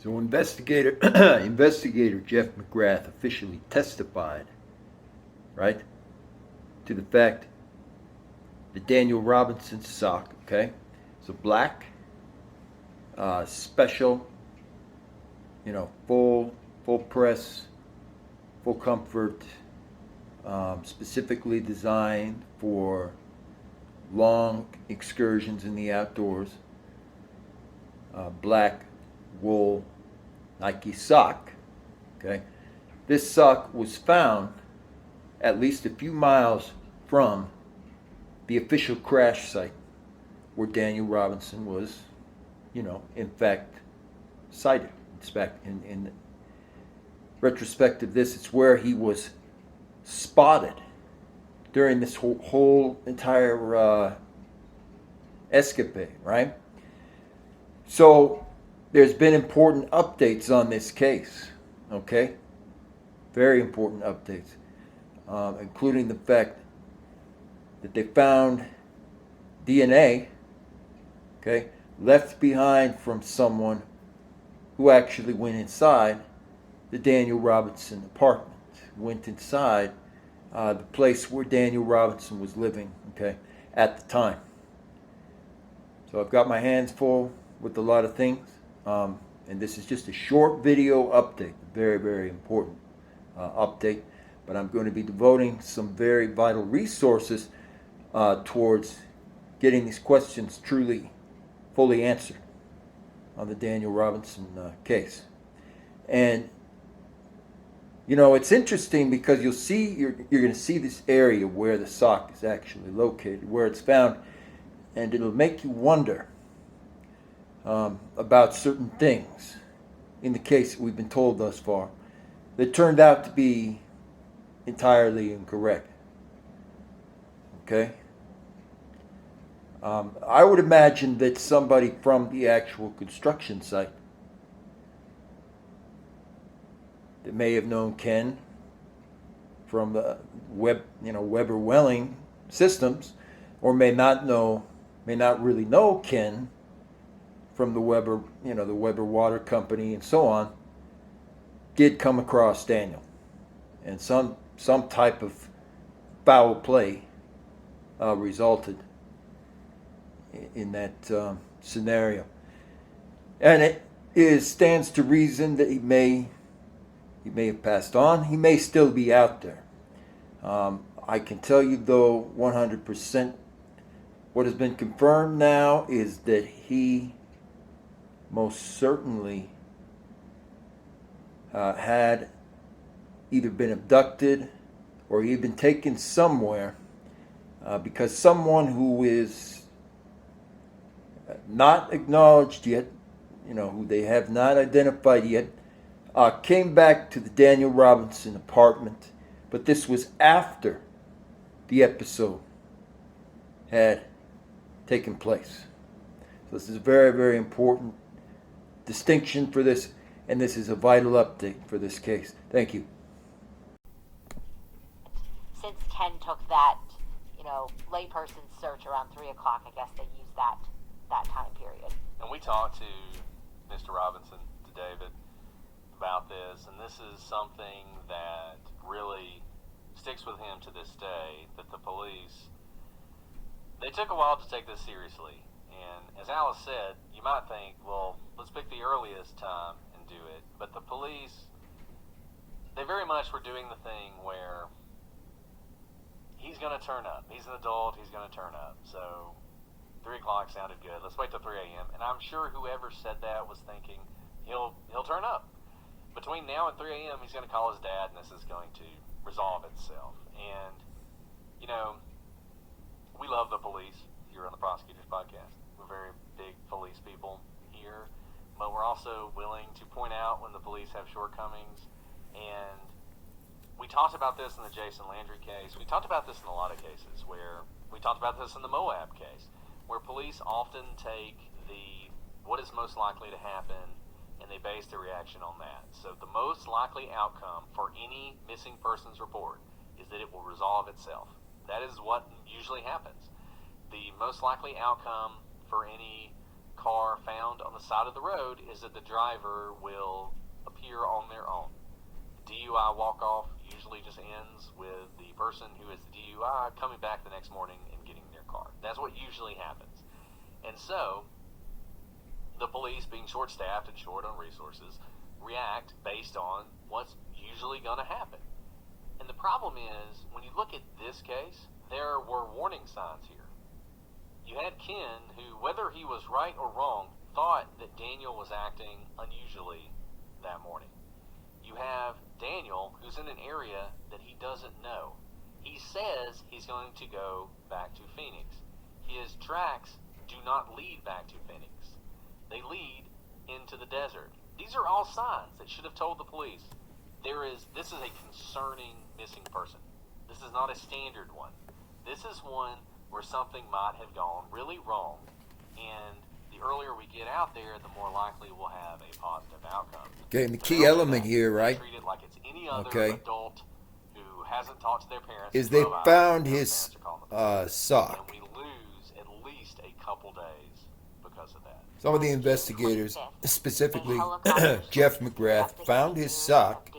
So investigator investigator Jeff McGrath officially testified, right, to the fact that Daniel Robinson's sock, okay, so black, special, full press, full comfort, specifically designed for long excursions in the outdoors. Black wool Nike sock. Okay, this sock was found at least a few miles from the official crash site where Daniel Robinson was, in fact, cited. In retrospect of this, it's where he was spotted during this whole entire escapade, right? So there's been important updates on this case, okay? Very important updates, including the fact that they found DNA, okay, left behind from someone who actually went inside the Daniel Robinson apartment, went inside the place where Daniel Robinson was living, okay, at the time. So I've got my hands full with a lot of things, and this is just a short video update, very, very important update, but I'm going to be devoting some very vital resources towards getting these questions truly, fully answered on the Daniel Robinson case. And it's interesting because you're going to see this area where the sock is actually located, where it's found, and it'll make you wonder about certain things in the case that we've been told thus far that turned out to be entirely incorrect. Okay? I would imagine that somebody from the actual construction site that may have known Ken from the Weber Welling systems, or may not really know Ken from the Weber, the Weber Water Company and so on, did come across Daniel, and some type of foul play resulted in that scenario, and it stands to reason that he may have passed on. He may still be out there. I can tell you though 100% what has been confirmed now is that he most certainly had either been abducted or he had been taken somewhere because someone who is not acknowledged yet, who they have not identified yet, came back to the Daniel Robinson apartment, but this was after the episode had taken place. So this is a very, very important distinction for this, and this is a vital update for this case. Thank you. Since Ken took that, layperson search around 3 o'clock, I guess they used that time period. And we talked to Mr. Robinson, to David, about this, and this is something that really sticks with him to this day, that the police, they took a while to take this seriously. And as Alice said, you might think, well, let's pick the earliest time and do it. But the police, they very much were doing the thing where he's going to turn up. He's an adult, he's going to turn up. So 3 o'clock sounded good. Let's wait till 3 a.m. And I'm sure whoever said that was thinking he'll turn up. Between now and 3 a.m., he's going to call his dad, and this is going to resolve itself. And, we love the police here on the Prosecutors Podcast. We're very big police people here, but we're also willing to point out when the police have shortcomings. And we talked about this in the Jason Landry case. We talked about this in a lot of cases where we talked about this in the Moab case, where police often take what is most likely to happen and they base their reaction on that. So the most likely outcome for any missing persons report is that it will resolve itself. That is what usually happens. The most likely outcome for any car found on the side of the road is that the driver will appear on their own. The DUI walk-off usually just ends with the person who is the DUI coming back the next morning and getting their car. That's what usually happens. And so, the police, being short-staffed and short on resources, react based on what's usually going to happen. And the problem is, when you look at this case, there were warning signs here. You had Ken, who, whether he was right or wrong, thought that Daniel was acting unusually that morning. You have Daniel, who's in an area that he doesn't know. He says he's going to go back to Phoenix. His tracks do not lead back to Phoenix. They lead into the desert. These are all signs that should have told the police. This is a concerning missing person. This is not a standard one. This is one where something might have gone really wrong, and the earlier we get out there, the more likely we'll have a positive outcome. Okay, and the key element here, right? Treat it like it's any other Okay. adult who hasn't talked to their parents. Is in they 12 hours, found and their his parents are calling the police. sock. And we lose at least a couple days because of that. Some of the investigators, specifically Jeff McGrath, found his sock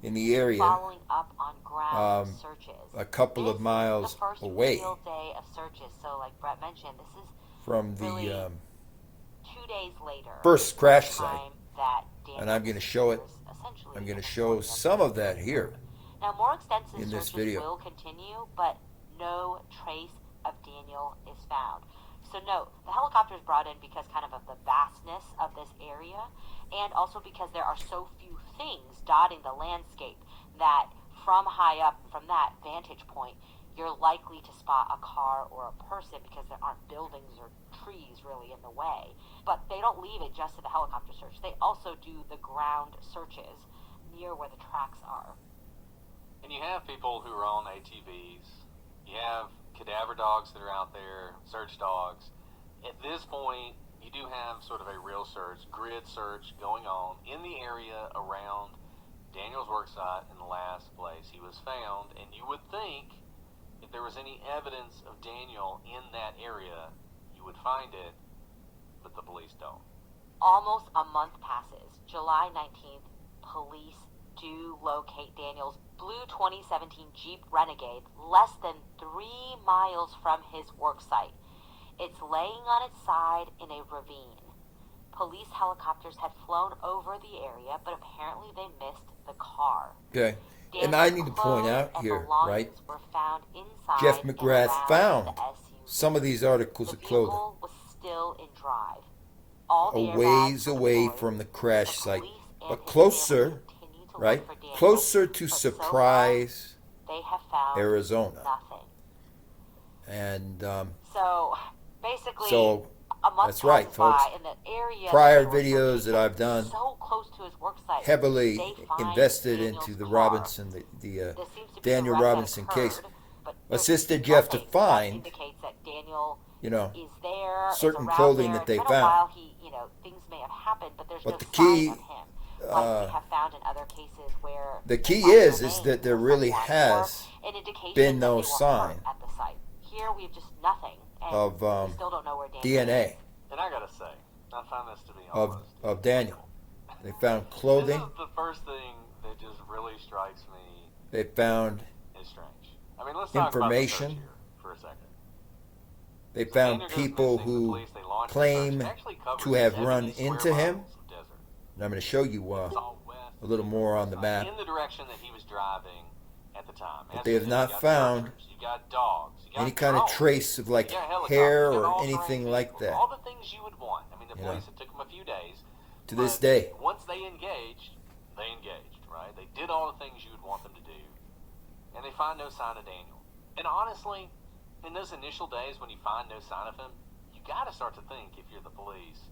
in the area Following up on ground searches. a couple of miles the first away real day of searches. So, like Brett mentioned, this is from really the 2 days later. first crash the site. time that And I'm going to show it. essentially I'm going to in show the some of that here. Now, more extensive in this searches video. will continue, but no trace of Daniel is found. So note, the helicopter is brought in because kind of the vastness of this area, and also because there are so few things dotting the landscape that from high up, from that vantage point, you're likely to spot a car or a person because there aren't buildings or trees really in the way. But they don't leave it just to the helicopter search. They also do the ground searches near where the tracks are. And you have people who are on ATVs. You have cadaver dogs that are out there, search dogs. At this point, you do have sort of a real search, grid search going on in the area around Daniel's worksite in the last place he was found. And you would think if there was any evidence of Daniel in that area, you would find it, but the police don't. Almost a month passes. July 19th, police do locate Daniel's blue 2017 Jeep Renegade less than 3 miles from his work site. It's laying on its side in a ravine. Police helicopters had flown over the area, but apparently they missed the car. Okay. And I need to point out here, right? Were found inside Jeff and McGrath around found the SUV. some of these articles The of clothing vehicle was still in drive. All the a airbags ways were away deployed. from the crash The site, police and but his closer, family continue to look right? for Daniel, Closer to but so far, Surprise, they have found Arizona. nothing. And So basically, so a month that's right, passes by folks. in the area Prior that they were videos searching that I've done so close to his work site, heavily they find invested Daniel's into the car. Robinson, the There seems to be Daniel a wreck that Robinson occurred, case. but there's Assisted Jeff to nothing that find, indicates that Daniel you know, is there, is certain around clothing there. that they It's been a found. while. Things may have happened, but there's But no the sign key, of him. Like we have found in other cases where the they key find is remains that there of really someone, has or an indication been that no they were sign hurt at the site. Here we have just nothing, and of we still don't know where Daniel DNA is. And I gotta say, I find this to be of almost Daniel. They found This clothing. is the first thing that just really strikes me They found as strange. I mean, let's talk about the search information. here for a second. They So found Daniel goes people missing. The who police, they launch the claim search. It actually covers to have 70 run square into him. miles of desert. And I'm going to show you It's all west a little more on the map. in the direction that he was driving at the time. But As they you have said, not you got found searchers, you got dogs, you got any kind of drones, trace of like you got helicopters, hair you got or all-terrain anything like vehicles, that. All the things you would want. I mean, the You know. police, it took them a few days. To this but day. Once they engaged, right? They did all the things you would want them to do. And they find no sign of Daniel. And honestly, in those initial days when you find no sign of him, you got to start to think, if you're the police,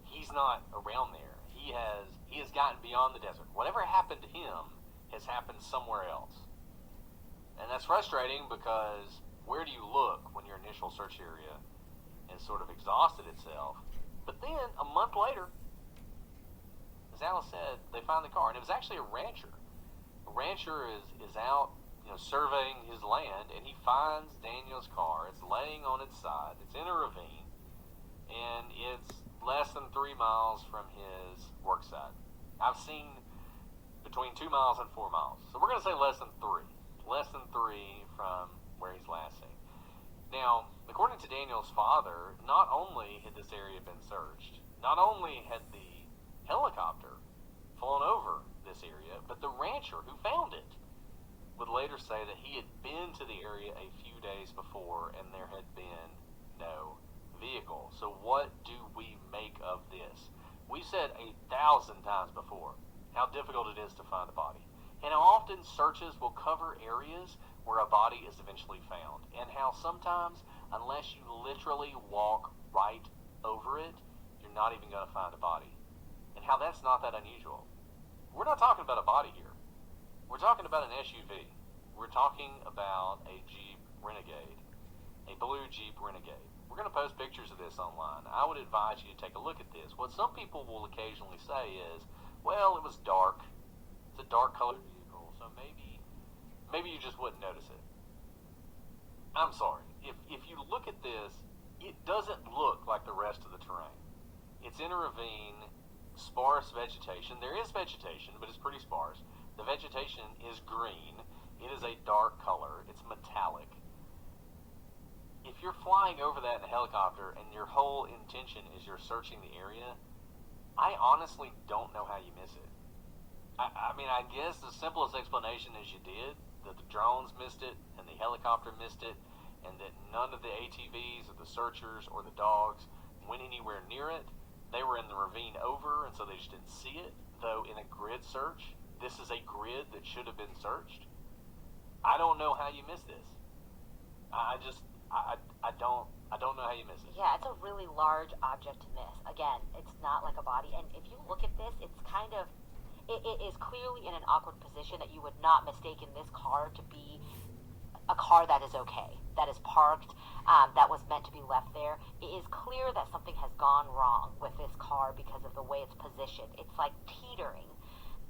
he's not around there. He has gotten beyond the desert. Whatever happened to him has happened somewhere else. And that's frustrating because where do you look when your initial search area has sort of exhausted itself? But then, a month later, as Alice said, they find the car. And it was actually a rancher. A rancher is out, surveying his land, and he finds Daniel's car. It's laying on its side. It's in a ravine. and it's less than 3 miles from his work site. I've seen between 2 miles and 4 miles. So we're going to say less than 3. Less than 3 from where he's last seen. Now, according to Daniel's father, not only had this area been searched, not only had the helicopter flown over this area, but the rancher who found it would later say that he had been to the area a few days before and there had been no vehicle. So what do we make of this? We said 1,000 times before how difficult it is to find a body, and how often searches will cover areas where a body is eventually found, and how sometimes, unless you literally walk right over it, you're not even going to find a body, and how that's not that unusual. We're not talking about a body here. We're talking about an SUV. We're talking about a Jeep Renegade, a blue Jeep Renegade. We're going to post pictures of this online. I would advise you to take a look at this. What some people will occasionally say is, well, it was dark. It's a dark colored vehicle, so maybe you just wouldn't notice it. I'm sorry. If you look at this, it doesn't look like the rest of the terrain. It's in a ravine, sparse vegetation. There is vegetation, but it's pretty sparse. The vegetation is green. It is a dark color. It's metallic. If you're flying over that in a helicopter and your whole intention is you're searching the area, I honestly don't know how you miss it. I mean, I guess the simplest explanation is you did, that the drones missed it and the helicopter missed it, and that none of the ATVs or the searchers or the dogs went anywhere near it. They were in the ravine over, and so they just didn't see it. Though in a grid search, this is a grid that should have been searched. I don't know how you miss this. I don't know how you miss it. Yeah, it's a really large object to miss. Again, it's not like a body. And if you look at this, it's kind of, it is clearly in an awkward position that you would not mistake in this car to be a car that is okay, that is parked, that was meant to be left there. It is clear that something has gone wrong with this car because of the way it's positioned. It's like teetering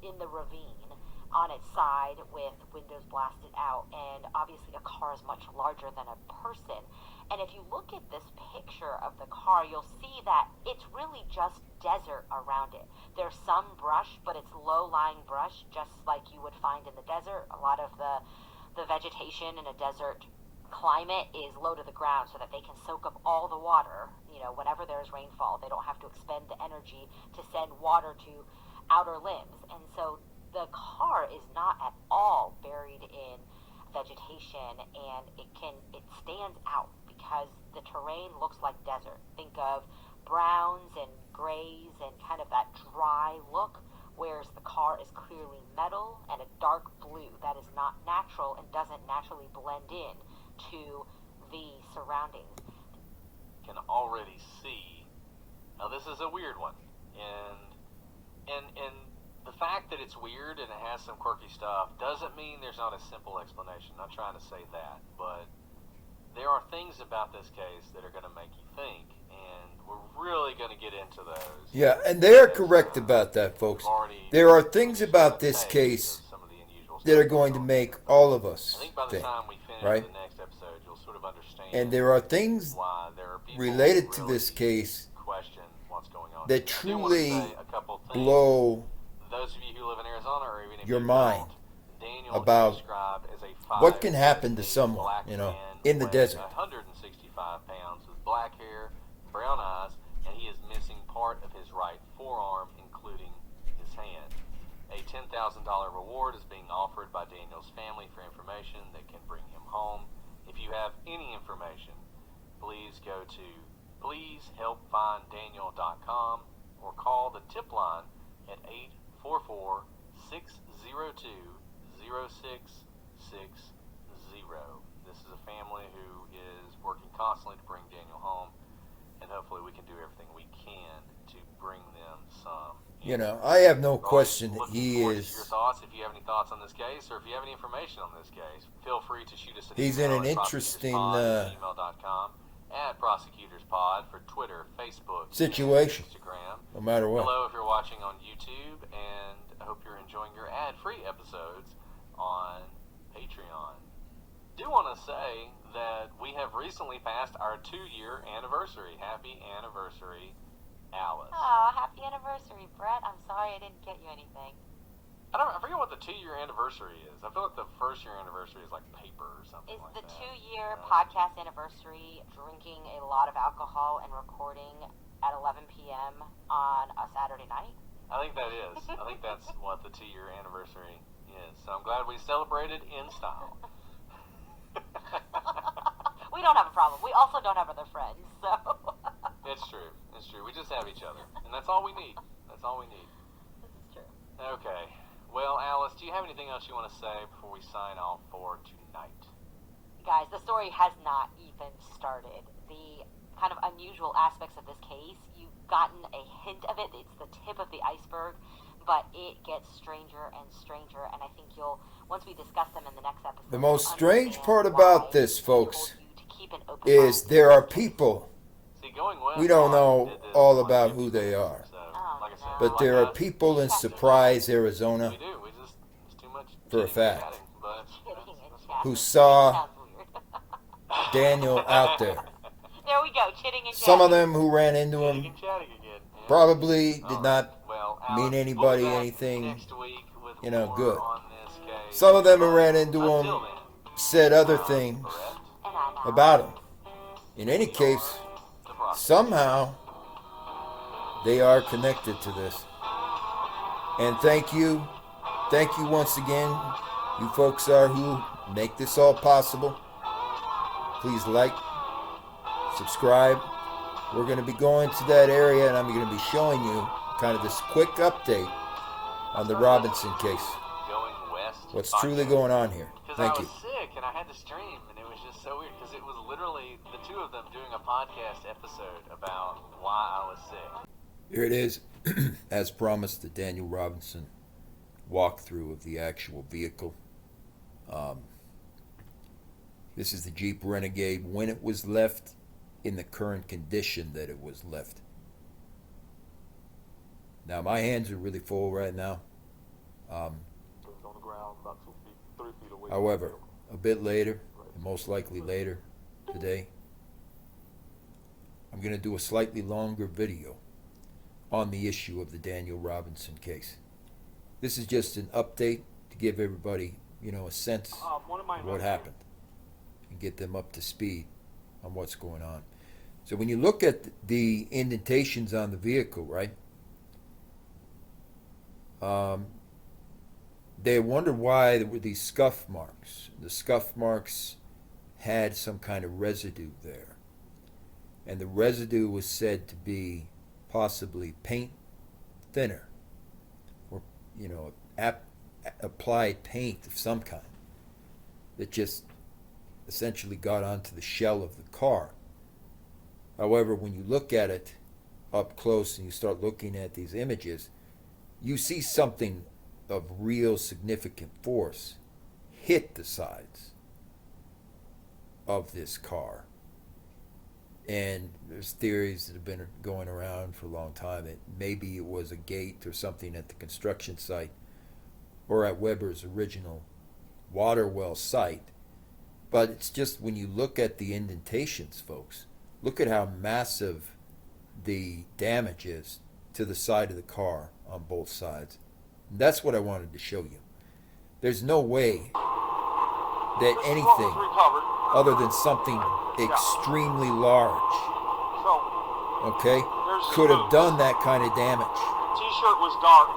in the ravine on its side with windows blasted out, and obviously a car is much larger than a person. And if you look at this picture of the car, you'll see that it's really just desert around it. There's some brush, but it's low-lying brush, just like you would find in the desert. A lot of the vegetation in a desert climate is low to the ground so that they can soak up all the water. You know, whenever there's rainfall, they don't have to expend the energy to send water to outer limbs. And so the car is not at all buried in vegetation, and it stands out because the terrain looks like desert. Think of browns and grays and kind of that dry look, whereas the car is clearly metal and a dark blue that is not natural and doesn't naturally blend in to the surroundings. Can already see. Now this is a weird one, and the fact that it's weird and it has some quirky stuff doesn't mean there's not a simple explanation. I'm not trying to say that, but there are things about this case that are going to make you think, and we're really going to get into those. Yeah, and they are correct about that, folks. There are things about this case that are going to make all of us I think by the think, time we finish right? the next episode, you'll sort of understand. And there are things why there are people related to really this case question what's going on. that I do want to truly say a couple things. blow Those of you who live in Arizona, or even if your you mind don't, Daniel about is described as a what can happen to 5'6" someone, black you know, man in the weighing desert. 165 pounds with black hair, brown eyes, and he is missing part of his right forearm, including his hand. A $10,000 reward is being offered by Daniel's family for information that can bring him home. If you have any information, please go to pleasehelpfinddaniel.com or call the tip line at 844-602-0660. This is a family who is working constantly to bring Daniel home, and hopefully we can do everything we can to bring them some. You know, I have no question that Looking he forward to is. your thoughts. If you have any thoughts on this case, or if you have any information on this case, feel free to shoot us an He's email in an at interesting prosecutorspod@gmail.com, at prosecutorspod for Twitter, Facebook, situation, and Instagram. no matter what. Hello if you're watching on YouTube, and I hope you're enjoying your ad-free episodes on Patreon. do want to say that we have recently passed our 2-year anniversary. Happy anniversary, Alice. Oh, happy anniversary, Brett. I'm sorry I didn't get you anything. I forget what the 2-year anniversary is. I feel like the first-year anniversary is like paper or something It's like the that. 2-year podcast anniversary, drinking a lot of alcohol and recording at 11 p.m. on a Saturday night. I think that is. I think that's what the 2-year anniversary is. So I'm glad we celebrated in style. We don't have a problem. We also don't have other friends, so. It's true. It's true. We just have each other. And that's all we need. That's all we need. This is true. Okay. Well, Alice, do you have anything else you want to say before we sign off for tonight? Guys, the story has not even started. The kind of unusual aspects of this case, you've gotten a hint of it. It's the tip of the iceberg, but it gets stranger and stranger, and I think you'll, once we discuss them in the next episode, The most strange understand part why about this, we told folks, you to keep an open is mind. there are people, See, going west, we don't know did this all on about YouTube, who they are, So, Oh, like I said, but there are people in Surprise, Arizona, We do. We just, it's too much For a chitting and fact. chatting, but Kidding and that's chatting. who saw Sounds weird. Daniel out there. There we go, chitting and Some of chatting. them who ran into Chitting him and chatting again. Yeah. probably did All not right. Well, mean Alex, anybody we'll be back anything, next week with you know, more good. on this case. Some of them who ran into Until him then, said other I'm things Brett, And I'm out. about him. In any case, the prosecutor. somehow they are connected to this. And thank you once again. You folks are who make this all possible. Please like, subscribe. We're going to be going to that area, and I'm going to be showing you kind of this quick update on the Robinson case. Going west. What's truly going on here. Because Thank I you. was sick and I had to stream, and it was just so weird because it was literally the two of them doing a podcast episode about why I was sick. Here it is, as promised, the Daniel Robinson walkthrough of the actual vehicle. This is the Jeep Renegade when it was left in the current condition that it was left. Now, my hands are really full right now. On the ground, about 2 feet, 3 feet away. However, a bit later, and most likely later today, I'm going to do a slightly longer video on the issue of the Daniel Robinson case. This is just an update to give everybody, a sense One of my of what happened and get them up to speed on what's going on. So when you look at the indentations on the vehicle, right, they wondered why there were these scuff marks. The scuff marks had some kind of residue there. And the residue was said to be possibly paint thinner or, applied paint of some kind that just essentially got onto the shell of the car. However, when you look at it up close and you start looking at these images, you see something of real significant force hit the sides of this car. And there's theories that have been going around for a long time that maybe it was a gate or something at the construction site or at Weber's original water well site. But it's just when you look at the indentations, folks, look at how massive the damage is to the side of the car on both sides. And that's what I wanted to show you. There's no way that anything recovered. other than something extremely large, So, okay, could have done that kind of damage. T-shirt was dark.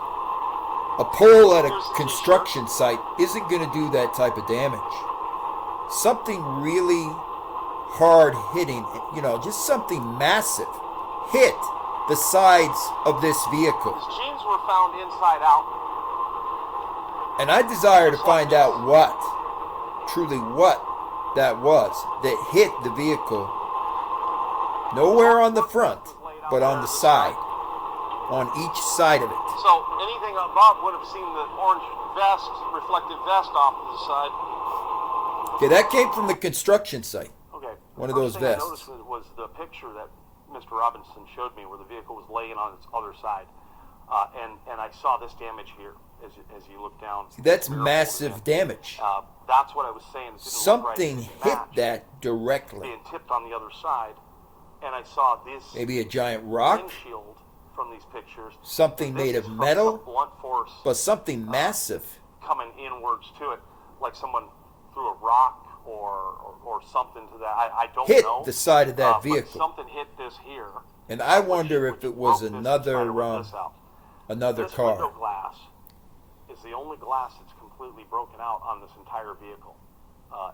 A pole at a construction site isn't going to do that type of damage. Something really hard hitting, just something massive hit the sides of this vehicle. His jeans were found inside out. And I desire to find out truly what that was that hit the vehicle. Nowhere on the front, but on the side. On each side of it. So anything above would have seen the orange vest, reflective vest off to the side. Okay, that came from the construction site. Okay. One of those vests. I noticed was the picture that Mr. Robinson showed me where the vehicle was laying on its other side. And I saw this damage here. as you look down. See, that's the mirror massive holding damage. it. That's what I was saying. It didn't Something look right. It hit matched. that directly. Being tipped on the other side, and I saw this Maybe a giant rock, windshield from these pictures. something And this made is of from metal, some blunt force but something massive. coming inwards to it, like someone threw a rock or something to that. I don't Hit know. the side of that But vehicle. something hit this here. And I which- wonder if which it was broke this and another spiderweb this out. another This window car. glass is the only glass that's completely broken out on this entire vehicle.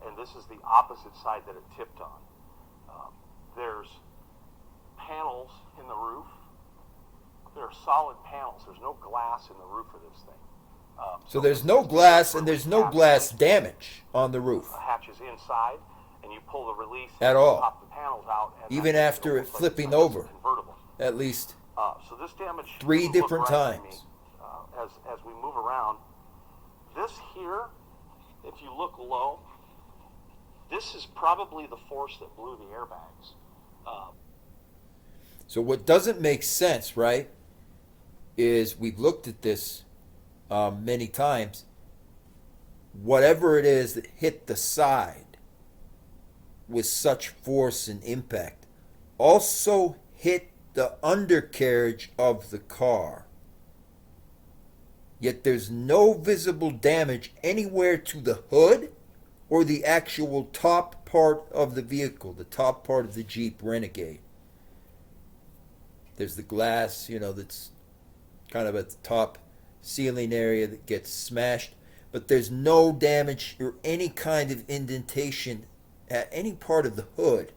And this is the opposite side that it tipped on. There's panels in the roof. There are solid panels. There's no glass in the roof of this thing. So there's no glass and there's no glass damage on the roof Hatches inside, and you pull the release at and all. pop the panels out. And Even that's after it almost like flipping it's over. convertible. at least. So this damage 3 doesn't look different right to me. times. As we move around, this here, if you look low, this is probably the force that blew the airbags. So what doesn't make sense, right, is we've looked at this many times. Whatever it is that hit the side with such force and impact also hit the undercarriage of the car. Yet there's no visible damage anywhere to the hood or the actual top part of the vehicle, the top part of the Jeep Renegade. There's the glass, that's kind of at the top ceiling area that gets smashed, but there's no damage or any kind of indentation at any part of the hood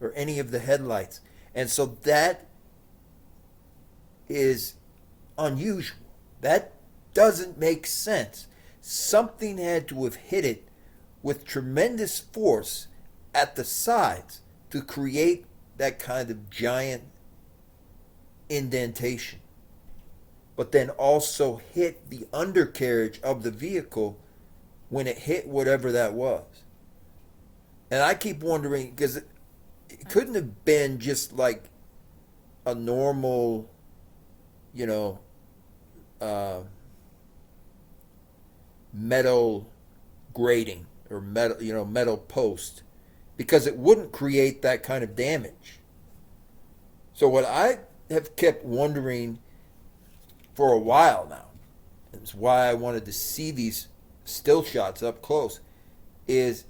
or any of the headlights. And so that is unusual. That doesn't make sense. Something had to have hit it with tremendous force at the sides to create that kind of giant indentation, but then also hit the undercarriage of the vehicle when it hit whatever that was. And I keep wondering, because it couldn't have been just like a normal, metal grating or metal post, because it wouldn't create that kind of damage. So what I have kept wondering for a while now, and it's why I wanted to see these still shots up close, is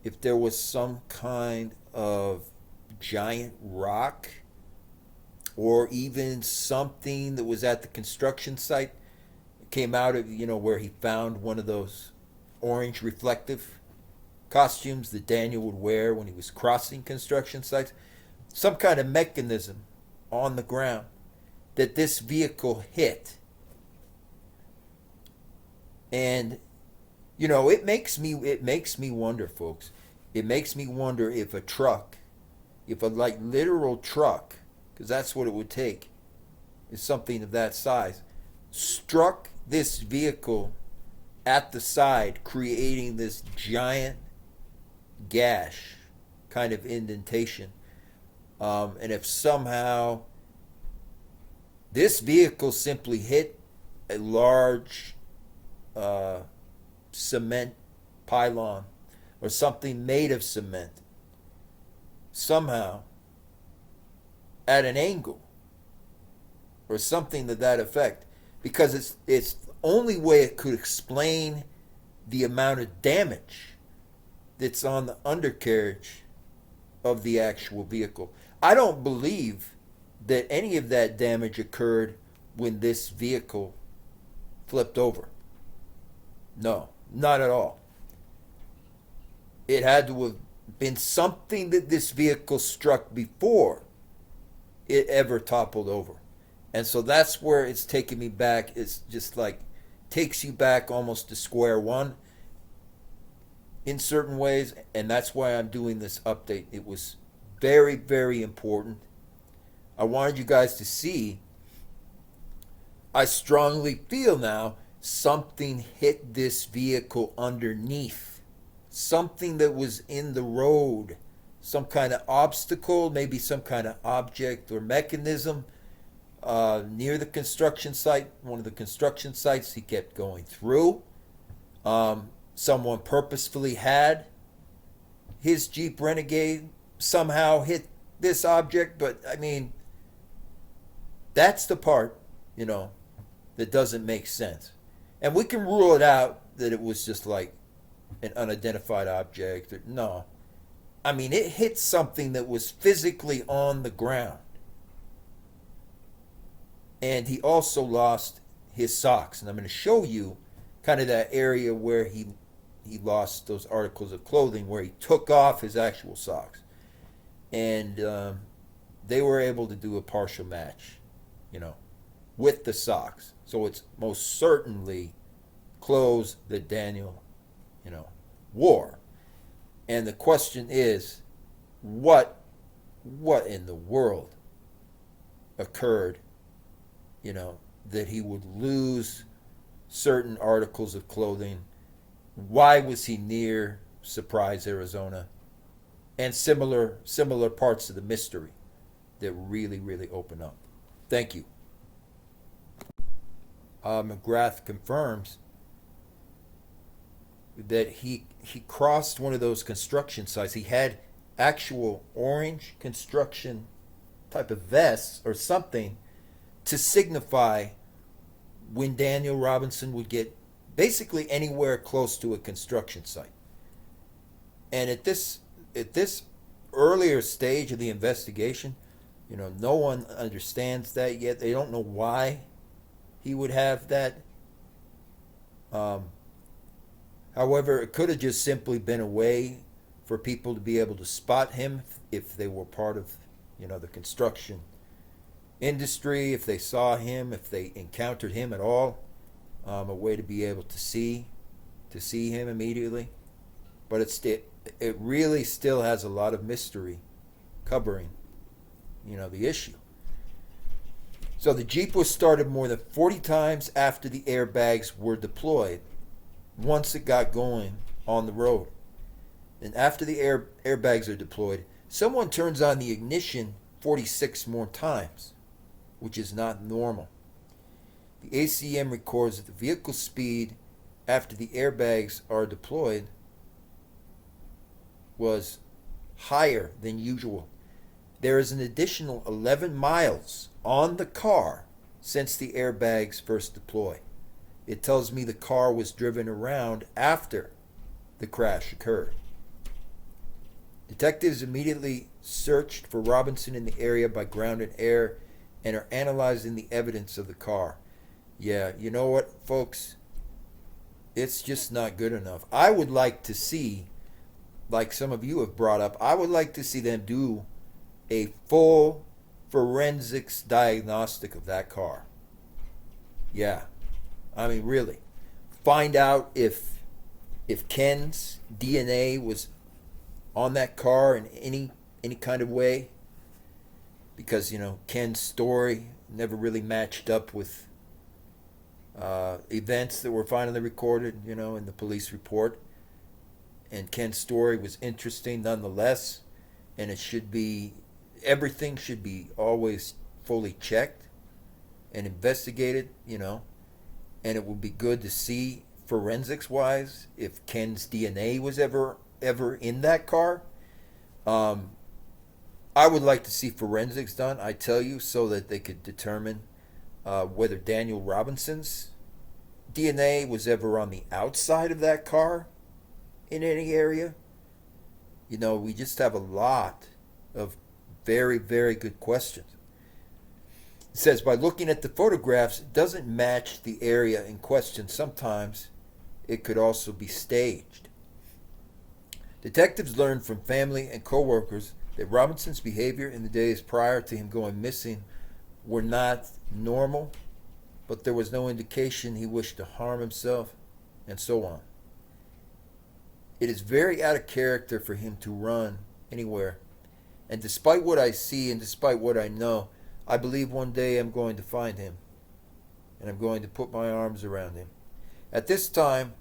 if there was some kind of giant rock or even something that was at the construction site. It came out of, where he found one of those orange reflective costumes that Daniel would wear when he was crossing construction sites. Some kind of mechanism on the ground that this vehicle hit. And it makes me wonder, folks. It makes me wonder if a truck, if a literal truck, because that's what it would take, is something of that size, struck this vehicle at the side, creating this giant gash kind of indentation. And if somehow this vehicle simply hit a large cement pylon or something made of cement, somehow at an angle or something to that effect, because it's the only way it could explain the amount of damage that's on the undercarriage of the actual vehicle. I don't believe that any of that damage occurred when this vehicle flipped over. No, not at all. It had to have been something that this vehicle struck before it ever toppled over. And so that's where it's taking me back. It's just like takes you back almost to square one in certain ways, and that's why I'm doing this update. It was very, very important. I wanted you guys to see. I strongly feel now something hit this vehicle underneath. Something that was in the road. Some kind of obstacle, maybe some kind of object or mechanism. near the construction site, one of the construction sites he kept going through. Someone purposefully had his Jeep Renegade somehow hit this object, but I mean, that's the part, that doesn't make sense. And we can rule it out that it was just like an unidentified object. No. I mean, it hit something that was physically on the ground. And he also lost his socks. And I'm going to show you kind of that area where he lost those articles of clothing, where he took off his actual socks. And they were able to do a partial match, with the socks. So it's most certainly clothes that Daniel, wore. And the question is, what in the world occurred, that he would lose certain articles of clothing? Why was he near Surprise, Arizona? And similar parts of the mystery that really, really open up. Thank you. McGrath confirms that he crossed one of those construction sites. He had actual orange construction type of vests or something to signify when Daniel Robinson would get basically anywhere close to a construction site. And at this earlier stage of the investigation, no one understands that yet. They don't know why he would have that. However, it could have just simply been a way for people to be able to spot him if they were part of, the construction industry, if they saw him, if they encountered him at all, a way to be able to see him immediately. But it really still has a lot of mystery covering, the issue. So the Jeep was started more than 40 times after the airbags were deployed, once it got going on the road. And after the airbags are deployed, someone turns on the ignition 46 more times, which is not normal. The ACM records that the vehicle speed after the airbags are deployed was higher than usual. There is an additional 11 miles on the car since the airbags first deployed. It tells me the car was driven around after the crash occurred. Detectives immediately searched for Robinson in the area by ground and air and are analyzing the evidence of the car. Yeah, you know what, folks? It's just not good enough. I would like to see, like some of you have brought up, I would like to see them do a full forensics diagnostic of that car. Yeah. I mean, really. Find out if Ken's DNA was on that car in any kind of way. Because, Ken's story never really matched up with events that were finally recorded, in the police report. And Ken's story was interesting nonetheless. And everything should be always fully checked and investigated, And it would be good to see, forensics-wise, if Ken's DNA was ever in that car. I would like to see forensics done, I tell you, so that they could determine whether Daniel Robinson's DNA was ever on the outside of that car in any area. We just have a lot of very, very good questions. It says, by looking at the photographs, it doesn't match the area in question. Sometimes it could also be staged. Detectives learned from family and co-workers that Robinson's behavior in the days prior to him going missing were not normal, but there was no indication he wished to harm himself, and so on. It is very out of character for him to run anywhere. And despite what I see and despite what I know, I believe one day I'm going to find him. And I'm going to put my arms around him. At this time,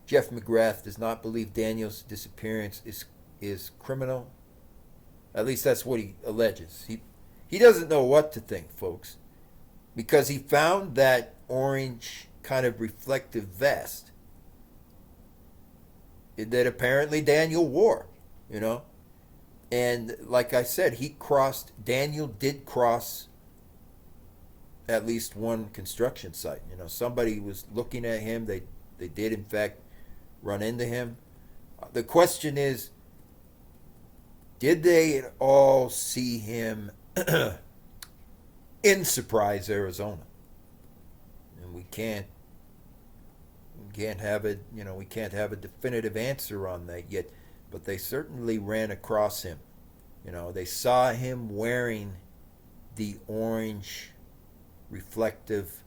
Jeff McGrath does not believe Daniel's disappearance is criminal. At least that's what he alleges. He doesn't know what to think, folks. because he found that orange kind of reflective vest that apparently Daniel wore, you know. And like I said, Daniel did cross at least one construction site. You know, somebody was looking at him. They did, in fact, run into him. The question is, did they at all see him in Surprise, Arizona? And we can't have it. You know, we can't have a definitive answer on that yet. But they certainly ran across him. You know, they saw him wearing the orange reflective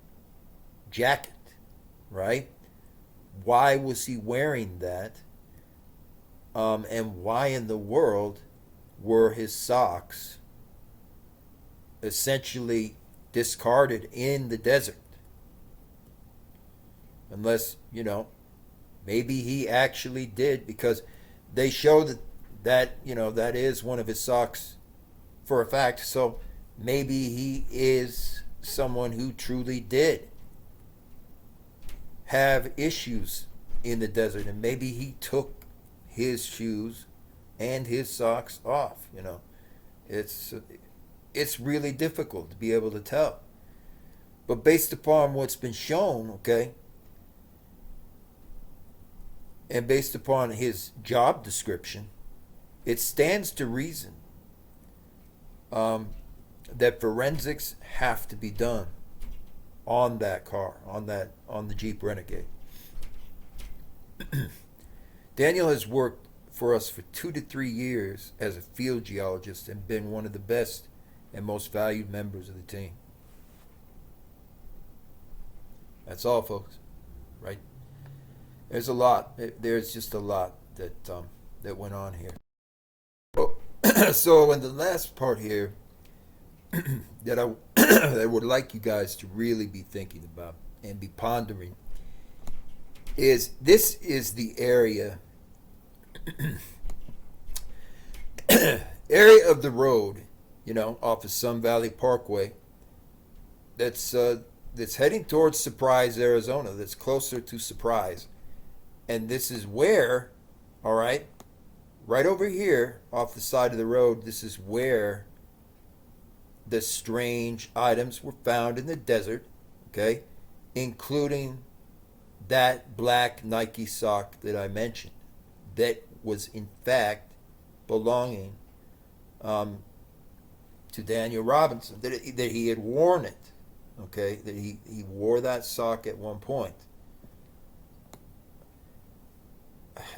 jacket, right? Why was he wearing that? And why in the world were his socks essentially discarded in the desert? Unless, you know, maybe he actually did, because they show that you know, that is one of his socks for a fact. So maybe he is someone who truly did have issues in the desert, and maybe he took his shoes and his socks off. You know, it's really difficult to be able to tell. But based upon what's been shown, okay, and based upon his job description, it stands to reason that forensics have to be done on that car, on the Jeep Renegade. Daniel has worked for us for 2 to 3 years as a field geologist and been one of the best and most valued members of the team. That's all, folks. Right? There's a lot. There's just a lot that went on here. So in the last part here, that I would like you guys to really be thinking about and be pondering is the area of the road, you know, off of Sun Valley Parkway, that's heading towards Surprise, Arizona. That's closer to Surprise. And this is where, all right, right over here off the side of the road, this is where the strange items were found in the desert, okay, including that black Nike sock that I mentioned that was in fact belonging to Daniel Robinson, that he had worn it, okay, that he wore that sock at one point.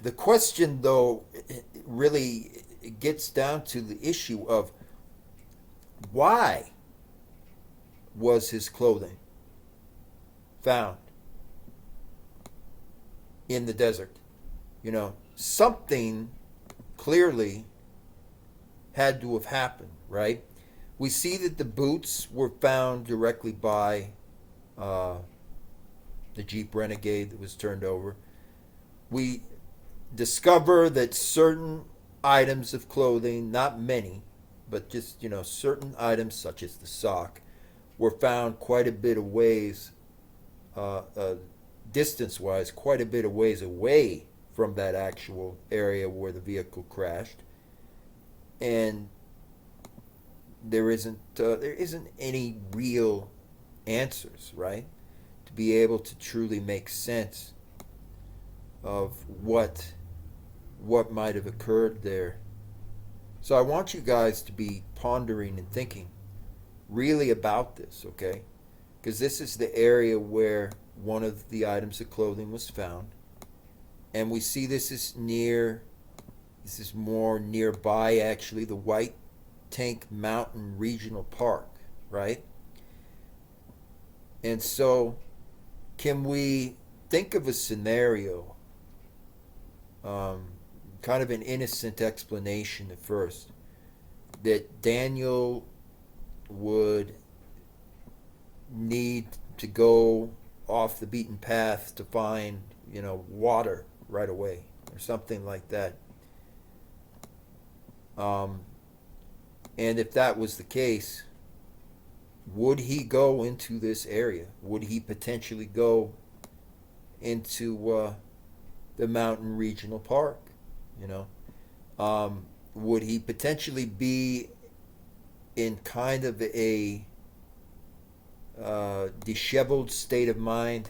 The question, though, it really gets down to the issue of why was his clothing found in the desert? You know, something clearly had to have happened, right? We see that the boots were found directly by the Jeep Renegade that was turned over. We discover that certain items of clothing, not many, but just, you know, certain items such as the sock, were found quite a bit of ways, distance-wise, quite a bit of ways away from that actual area where the vehicle crashed. And there isn't any real answers, right, to be able to truly make sense of what might have occurred there. So I want you guys to be pondering and thinking really about this, okay? Because this is the area where one of the items of clothing was found. And we see this is more nearby, actually, the White Tank Mountain Regional Park, right? And so can we think of a scenario, kind of an innocent explanation at first, that Daniel would need to go off the beaten path to find, you know, water right away or something like that. And if that was the case, would he go into this area? Would he potentially go into the Mountain Regional Park? You know, would he potentially be in kind of a disheveled state of mind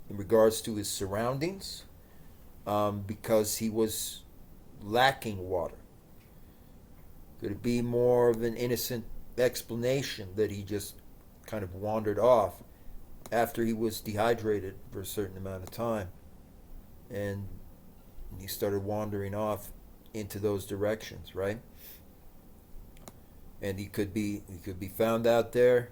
in regards to his surroundings, because he was lacking water? Could it be more of an innocent explanation that he just kind of wandered off after he was dehydrated for a certain amount of time, and he started wandering off into those directions, right? And he could be found out there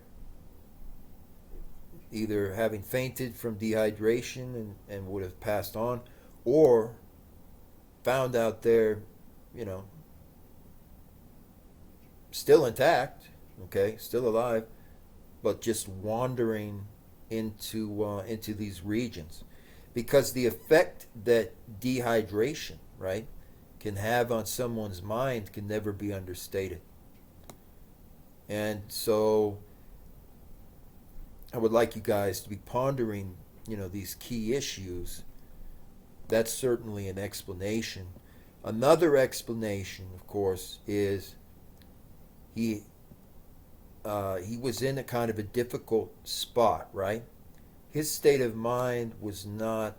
either having fainted from dehydration and would have passed on, or found out there, you know, still intact, okay, still alive, but just wandering into these regions, because the effect that dehydration, right, can have on someone's mind can never be understated. And so I would like you guys to be pondering, you know, these key issues. That's certainly an explanation. Another explanation, of course, is he was in a kind of a difficult spot, right? His state of mind was not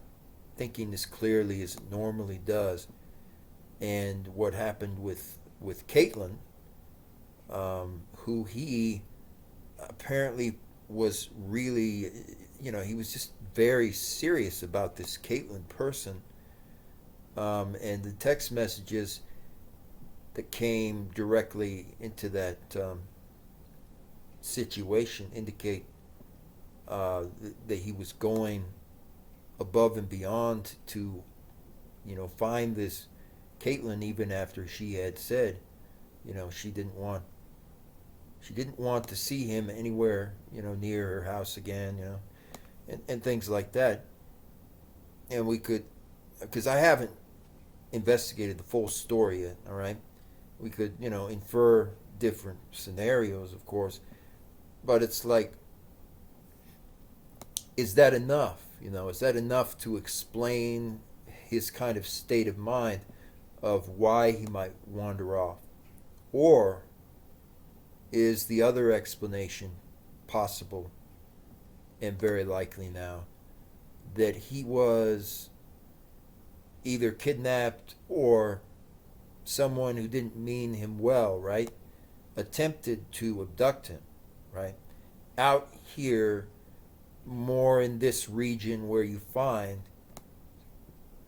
thinking as clearly as it normally does. And what happened with Caitlin, who he apparently was really, you know, he was just very serious about this Caitlin person. And the text messages that came directly into that situation indicate that he was going above and beyond to, you know, find this Caitlin, even after she had said, you know, she didn't want to see him anywhere, you know, near her house again, you know, and things like that. And we could, because I haven't investigated the full story yet, all right? We could, you know, infer different scenarios, of course, but it's like, is that enough? You know, is that enough to explain his kind of state of mind of why he might wander off? Or is the other explanation possible and very likely now, that he was either kidnapped or someone who didn't mean him well, right, attempted to abduct him, right, out here more in this region where you find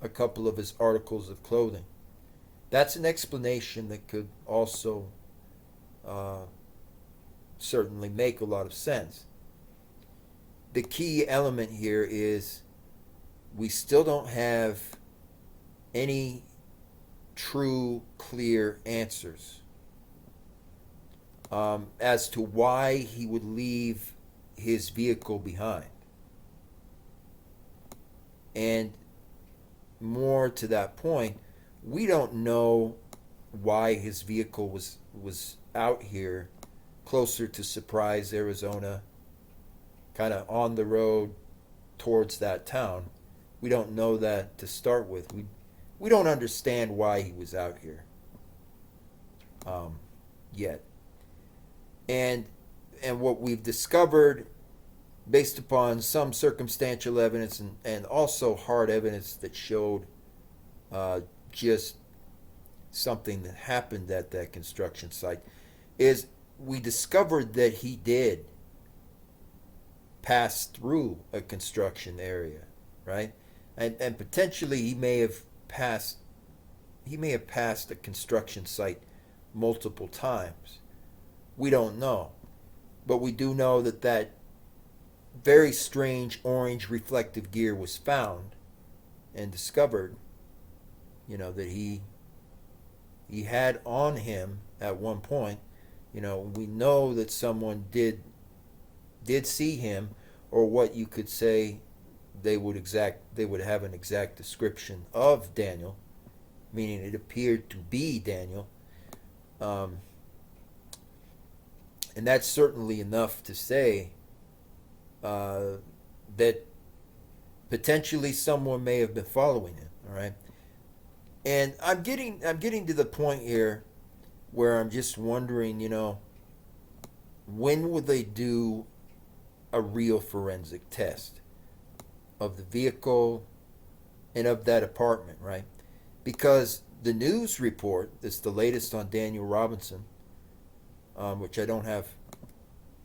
a couple of his articles of clothing? That's an explanation that could also certainly make a lot of sense. The key element here is we still don't have any true, clear answers as to why he would leave his vehicle behind. And more to that point, we don't know why his vehicle was out here closer to Surprise, Arizona, kind of on the road towards that town. We don't know that to start with. We don't understand why he was out here yet. And what we've discovered, based upon some circumstantial evidence and also hard evidence that showed just something that happened at that construction site, is we discovered that he did pass through a construction area, right? And potentially he may have passed a construction site multiple times. We don't know. But we do know that very strange orange reflective gear was found and discovered, you know, that he had on him at one point. You know, we know that someone did see him, or what you could say they would have an exact description of Daniel, meaning it appeared to be Daniel. And that's certainly enough to say that potentially someone may have been following him. All right, and I'm getting to the point here where I'm just wondering, when will they do a real forensic test of the vehicle and of that apartment, right? Because the news report that's the latest on Daniel Robinson, which I don't have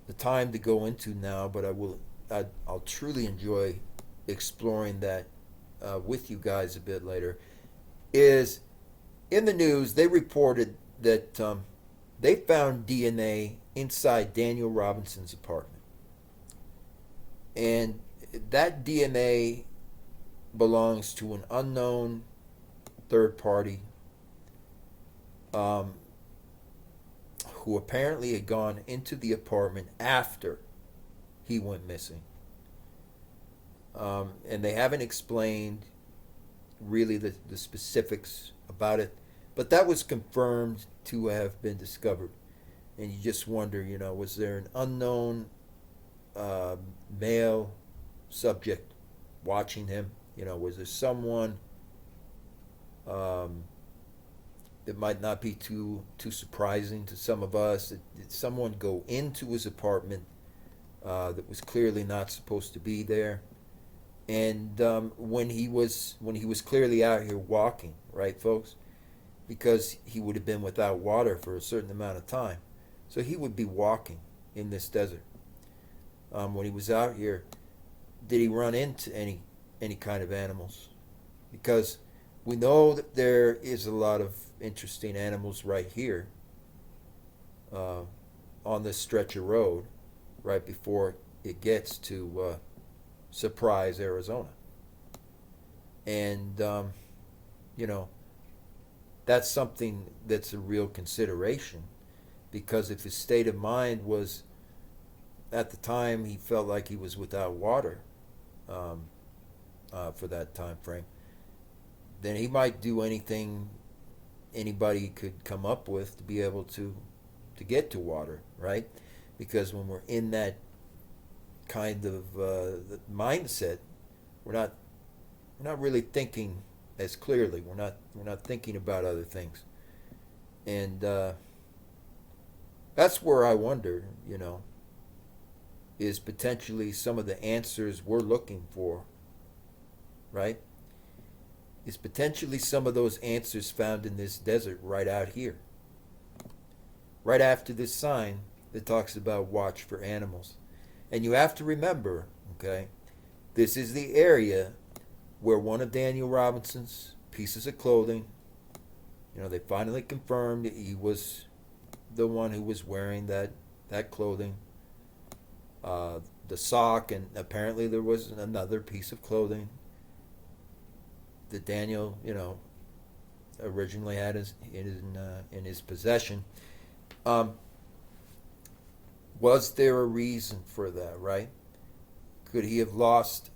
the time to go into now, but I'll truly enjoy exploring that with you guys a bit later, is in the news they reported that they found DNA inside Daniel Robinson's apartment. And that DNA belongs to an unknown third party who apparently had gone into the apartment after he went missing. And they haven't explained really the specifics about it, but that was confirmed to have been discovered. And you just wonder, was there an unknown male subject watching him? Was there someone that might not be too surprising to some of us? Did someone go into his apartment that was clearly not supposed to be there? And when he was clearly out here walking, right, folks? Because he would have been without water for a certain amount of time, so he would be walking in this desert. When he was out here, did he run into any kind of animals? Because we know that there is a lot of interesting animals right here on this stretch of road right before it gets to Surprise, Arizona. And, that's something that's a real consideration, because if his state of mind was, at the time, he felt like he was without water for that time frame, then he might do anything anybody could come up with to be able to get to water, right? Because when we're in that kind of mindset, we're not really thinking as clearly. We're not thinking about other things, and that's where I wonder, is potentially some of the answers we're looking for, right? Is potentially some of those answers found in this desert right out here, right after this sign that talks about watch for animals. And you have to remember, okay, this is the area where one of Daniel Robinson's pieces of clothing, they finally confirmed that he was the one who was wearing that clothing, the sock, and apparently there was another piece of clothing that Daniel, originally had in his possession. Was there a reason for that, right? Could he have lost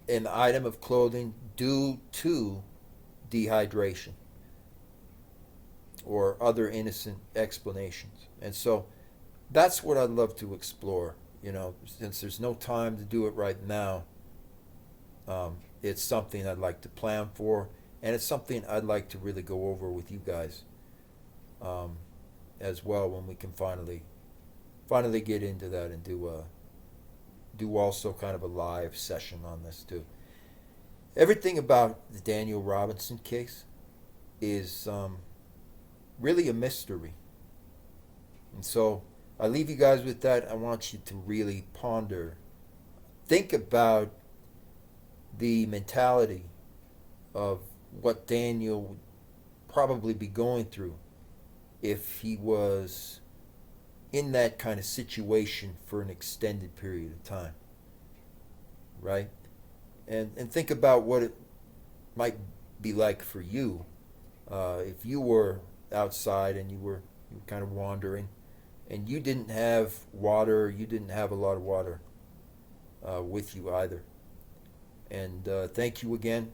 an item of clothing due to dehydration or other innocent explanations? And so that's what I'd love to explore, since there's no time to do it right now. It's something I'd like to plan for, and it's something I'd like to really go over with you guys as well, when we can finally get into that and do also kind of a live session on this too. Everything about the Daniel Robinson case is really a mystery, and so I leave you guys with that. I want you to really ponder, think about the mentality of what Daniel would probably be going through if he was in that kind of situation for an extended period of time, right? And think about what it might be like for you if you were outside and you were kind of wandering and you didn't have water, you didn't have a lot of water with you either. And thank you again.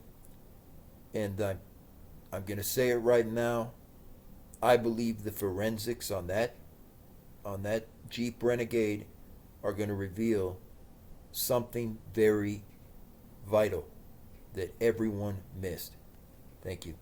And I'm going to say it right now. I believe the forensics on on that Jeep Renegade are going to reveal something very vital that everyone missed. Thank you.